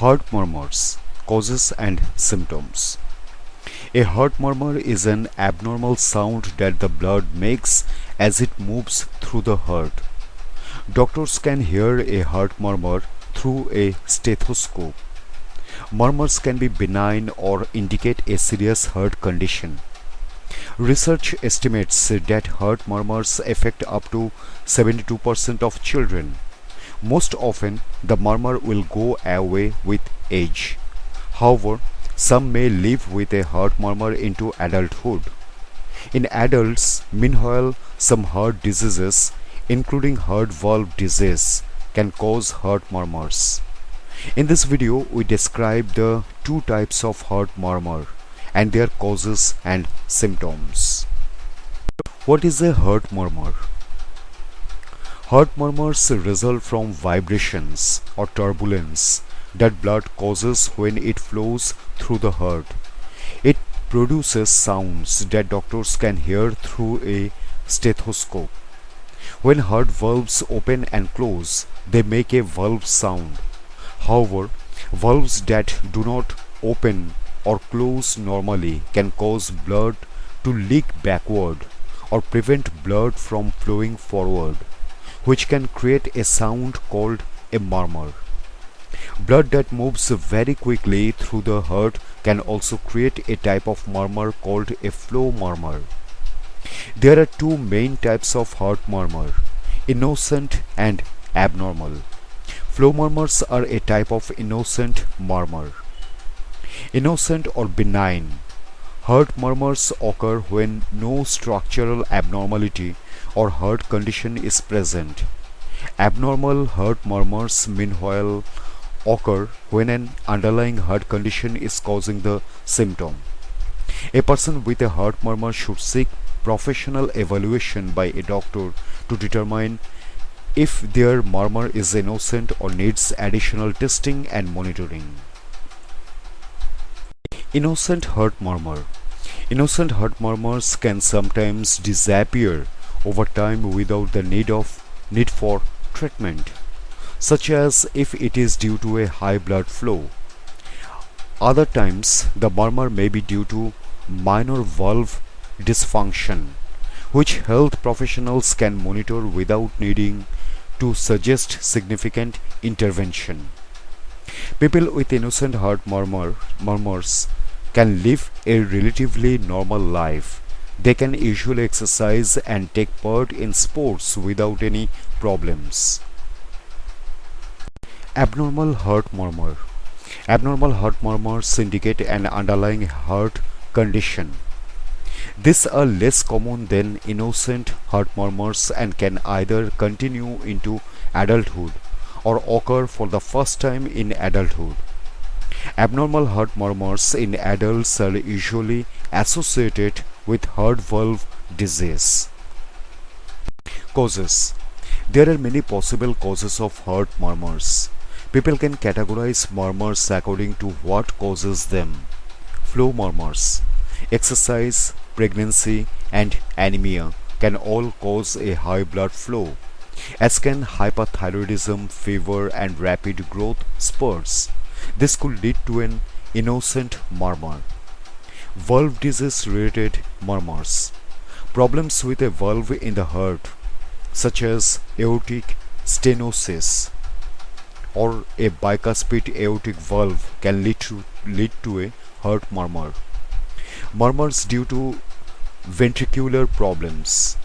Heart murmurs, causes and symptoms. A heart murmur is an abnormal sound that the blood makes as it moves through the heart. Doctors can hear a heart murmur through a stethoscope. Murmurs can be benign or indicate a serious heart condition. Research estimates that heart murmurs affect up to 72% of children. Most often, the murmur will go away with age. However, some may live with a heart murmur into adulthood. In adults, meanwhile, some heart diseases, including heart valve disease, can cause heart murmurs. In this video, we describe the two types of heart murmur and their causes and symptoms. What is a heart murmur? Heart murmurs result from vibrations or turbulence that blood causes when it flows through the heart. It produces sounds that doctors can hear through a stethoscope. When heart valves open and close, they make a valve sound. However, valves that do not open or close normally can cause blood to leak backward or prevent blood from flowing forward, which can create a sound called a murmur. Blood that moves very quickly through the heart can also create a type of murmur called a flow murmur. There are two main types of heart murmur: innocent and abnormal. Flow murmurs are a type of innocent murmur. Innocent or benign heart murmurs occur when no structural abnormality or heart condition is present. Abnormal heart murmurs, meanwhile, occur when an underlying heart condition is causing the symptom. A person with a heart murmur should seek professional evaluation by a doctor to determine if their murmur is innocent or needs additional testing and monitoring. Innocent heart murmur. Innocent heart murmurs can sometimes disappear over time without the need for treatment, such as if it is due to a high blood flow. Other times, the murmur may be due to minor valve dysfunction, which health professionals can monitor without needing to suggest significant intervention. People with innocent heart murmurs can live a relatively normal life. They can usually exercise and take part in sports without any problems. Abnormal heart murmur. Abnormal heart murmurs indicate an underlying heart condition. These are less common than innocent heart murmurs and can either continue into adulthood or occur for the first time in adulthood. Abnormal heart murmurs in adults are usually associated with heart valve disease. Causes. There are many possible causes of heart murmurs. People can categorize murmurs according to what causes them. Flow murmurs, exercise, pregnancy, and anemia can all cause a high blood flow, as can hyperthyroidism, fever, and rapid growth spurts. This could lead to an innocent murmur. Valve disease related murmurs. Problems with a valve in the heart, such as aortic stenosis or a bicuspid aortic valve, can lead to a heart murmur. Murmurs due to ventricular problems.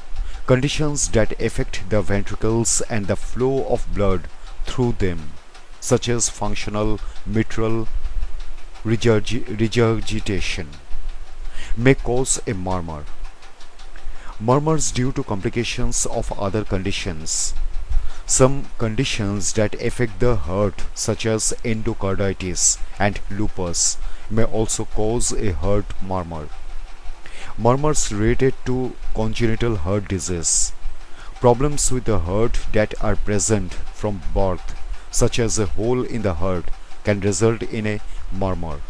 Conditions that affect the ventricles and the flow of blood through them, such as functional mitral regurgitation, may cause a murmur. Murmurs due to complications of other conditions. Some conditions that affect the heart, such as endocarditis and lupus, may also cause a heart murmur. Murmurs related to congenital heart disease. Problems with the heart that are present from birth, such as a hole in the heart, can result in a murmur.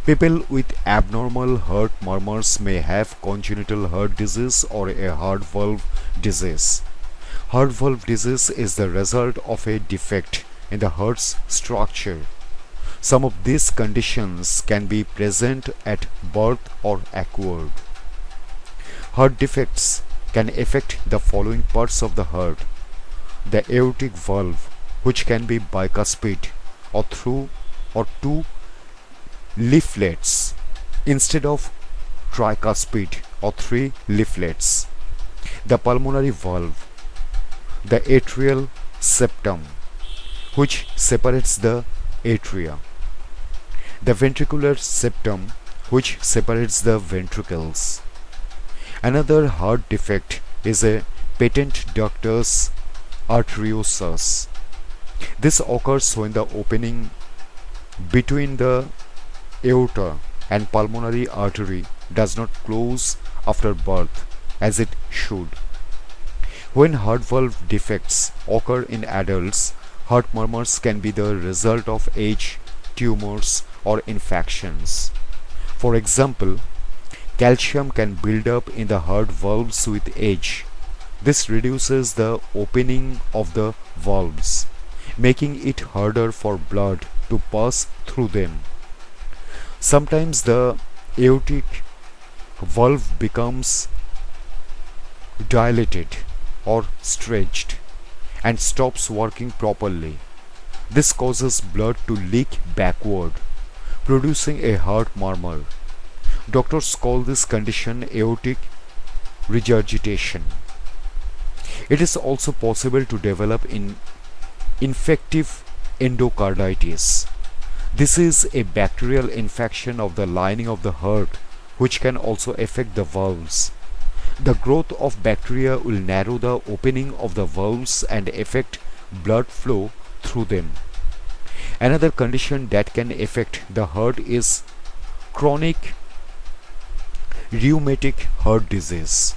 People with abnormal heart murmurs may have congenital heart disease or a heart valve disease. Heart valve disease is the result of a defect in the heart's structure Some of these conditions can be present at birth or acquired. Heart defects can affect the following parts of the heart: the aortic valve, which can be bicuspid or through or two leaflets instead of tricuspid or three leaflets; the pulmonary valve, the atrial septum, which separates the atria; the ventricular septum, which separates the ventricles. Another heart defect is a patent ductus arteriosus. This occurs when the opening between the aorta and pulmonary artery does not close after birth as it should. When heart valve defects occur in adults, heart murmurs can be the result of age, tumors, or infections. For example, calcium can build up in the heart valves with age. This reduces the opening of the valves, making it harder for blood to pass through them. Sometimes the aortic valve becomes dilated or stretched and stops working properly. This causes blood to leak backward, producing a heart murmur. Doctors call this condition aortic regurgitation. It is also possible to develop infective endocarditis. This is a bacterial infection of the lining of the heart, which can also affect the valves. The growth of bacteria will narrow the opening of the valves and affect blood flow through them. Another condition that can affect the heart is chronic rheumatic heart disease.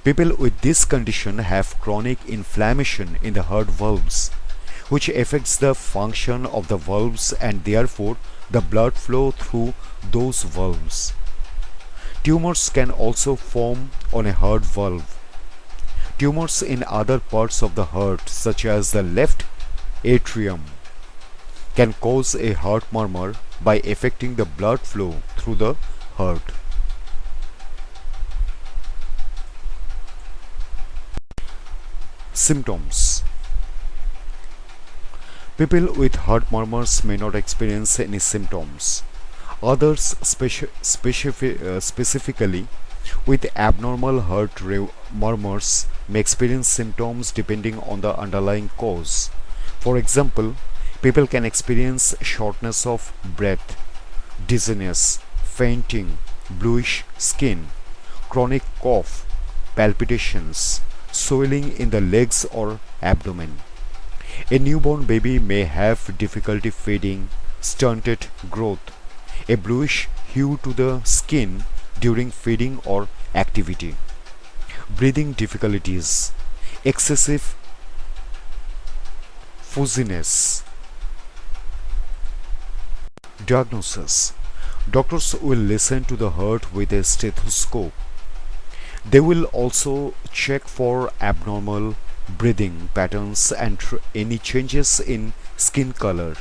People with this condition have chronic inflammation in the heart valves, which affects the function of the valves and therefore the blood flow through those valves. Tumors can also form on a heart valve. Tumors in other parts of the heart, such as the left atrium, can cause a heart murmur by affecting the blood flow through the heart. Symptoms. People with heart murmurs may not experience any symptoms. Others, specifically with abnormal heart murmurs, may experience symptoms depending on the underlying cause. For example, people can experience shortness of breath, dizziness, fainting, bluish skin, chronic cough, palpitations, swelling in the legs or abdomen. A newborn baby may have difficulty feeding, stunted growth, a bluish hue to the skin during feeding or activity, breathing difficulties, excessive fuzziness. Diagnosis. Doctors will listen to the heart with a stethoscope. They will also check for abnormal breathing patterns and any changes in skin color.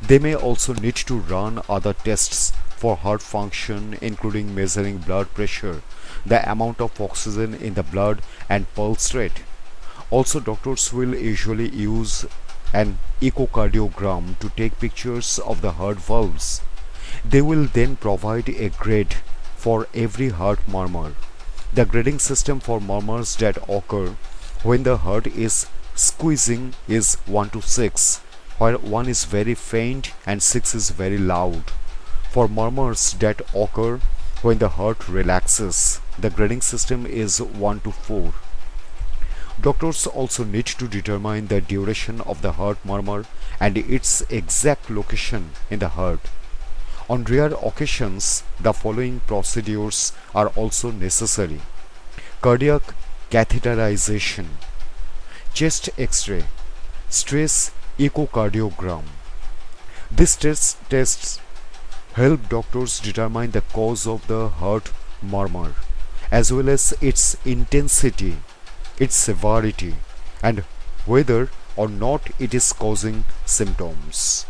They may also need to run other tests for heart function, including measuring blood pressure, the amount of oxygen in the blood, and pulse rate. Also, doctors will usually use an echocardiogram to take pictures of the heart valves. They will then provide a grade for every heart murmur. The grading system for murmurs that occur when the heart is squeezing is 1 to 6, while 1 is very faint and 6 is very loud. For murmurs that occur when the heart relaxes, the grading system is 1 to 4. Doctors also need to determine the duration of the heart murmur and its exact location in the heart. On rare occasions, the following procedures are also necessary: cardiac catheterization, chest X-ray, stress echocardiogram. These tests help doctors determine the cause of the heart murmur, as well as its intensity, its severity, and whether or not it is causing symptoms.